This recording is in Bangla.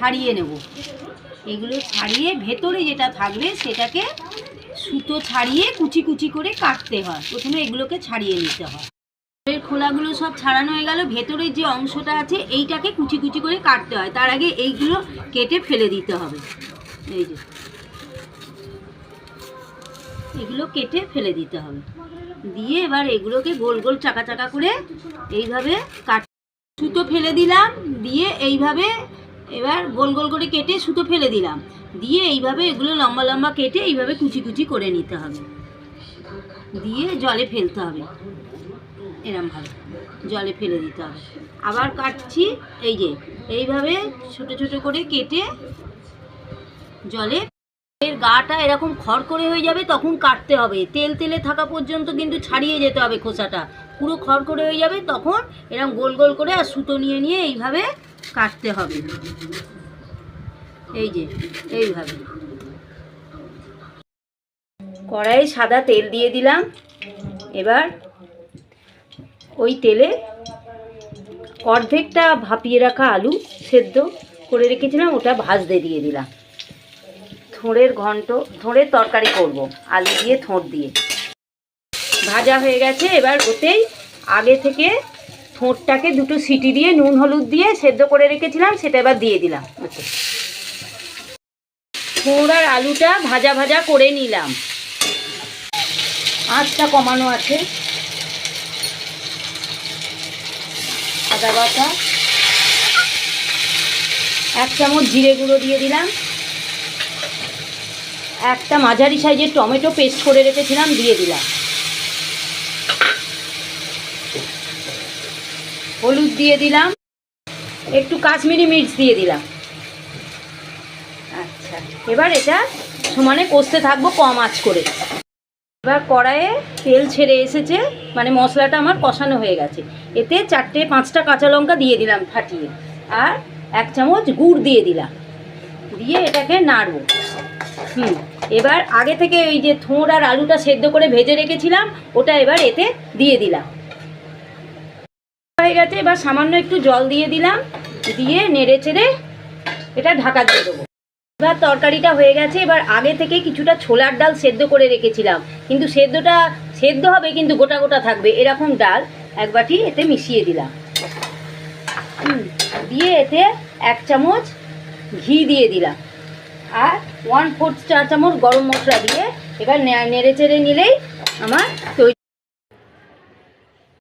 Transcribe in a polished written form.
ছাড়িয়ে নেব। এগুলো ছাড়িয়ে ভেতরে যেটা থাকবে সেটাকে সুতো ছাড়িয়ে কুচি কুচি করে কাটতে হয়। প্রথমে এগুলোকে ছাড়িয়ে নিতে হয়। এর খোলাগুলো সব ছাড়ানো হয়ে গেল। ভেতরের যে অংশটা আছে এইটাকে কুচি কুচি করে কাটতে হয়। তার আগে এইগুলো কেটে ফেলে দিতে হবে। এই যে এগুলো কেটে ফেলে দিতে হবে। দিয়ে এবার এগুলোকে গোল গোল চাকা চাকা করে এইভাবে কাট সুতো ফেলে দিলাম। দিয়ে এইভাবে এবার গোল গোল করে কেটে সুতো ফেলে দিলাম। দিয়ে এইভাবে এগুলো লম্বা লম্বা কেটে এইভাবে কুচি কুচি করে নিতে হবে। দিয়ে জলে ফেলতে হবে। এরমভাবে জলে ফেলে দিতে হবে। আবার কাটছি। এই যে এইভাবে ছোট ছোট করে কেটে জলে, এর গাটা এরকম খড়খড়ে হয়ে যাবে তখন কাটতে হবে। তেল তেলে থাকা পর্যন্ত কিন্তু ছাড়িয়ে যেতে হবে। খোসাটা পুরো খড়খড়ে হয়ে যাবে তখন এরকম গোল গোল করে আর সুতো নিয়ে নিয়ে এইভাবে কাটতে হবে। এই যে এইভাবে কড়াইয়ে সাদা তেল দিয়ে দিলাম। এবার ওই তেলে অর্ধেকটা ভাপিয়ে রাখা আলু সেদ্ধ করে রেখেছিলাম ওটা ভাজতে দিয়ে দিলাম। থোড়ের তরকারি করব আলু দিয়ে থোড় দিয়ে। ভাজা হয়ে গেছে। এবার ওতেই আগে থেকে থোড়টাকে দুটো সিটি দিয়ে নুন হলুদ দিয়ে সেদ্ধ করে রেখেছিলাম সেটা এবার দিয়ে দিলাম। থোড় আর আলুটা ভাজা ভাজা করে নিলাম। আঁচটা কমানো আছে। আদা বাটা, 1 চামচ জিরে গুঁড়ো দিয়ে দিলাম। একটা মাঝারি সাইজের টমেটো পেস্ট করে রেখেছিলাম দিয়ে দিলাম। হলুদ দিয়ে দিলাম। একটু কাশ্মীরি মির্চ দিয়ে দিলাম। আচ্ছা, এবার এটা সমানে কষতে থাকবো কম আঁচ করে। এবার কড়াইয়ে তেল ছেড়ে এসেছে, মানে মশলাটা আমার কষানো হয়ে গেছে। এতে 4-5টা কাঁচা লঙ্কা দিয়ে দিলাম ফাটিয়ে, আর 1 চামচ গুড় দিয়ে দিলাম। দিয়ে এটাকে নাড়ব। এবার আগে থেকে এই যে থোড় আর আলুটা সেদ্ধ করে ভেজে রেখেছিলাম ওটা এবার এতে দিয়ে দিলাম। হয়ে গেছে। এবার সামান্য একটু জল দিয়ে দিলাম। দিয়ে নেড়ে চেড়ে এটা ঢাকা দিয়ে দেবো। এবার তরকারিটা হয়ে গেছে। এবার আগে থেকে কিছুটা ছোলার ডাল সেদ্ধ করে রেখেছিলাম, কিন্তু সেদ্ধ হবে কিন্তু গোটা গোটা থাকবে এরকম ডাল 1 বাটি এতে মিশিয়ে দিলাম। দিয়ে এতে 1 চামচ ঘি দিয়ে দিলাম আর 1/4 চা চামচ গরম মশলা দিয়ে এবার নেড়ে চেড়ে নিলেই আমার তৈরি।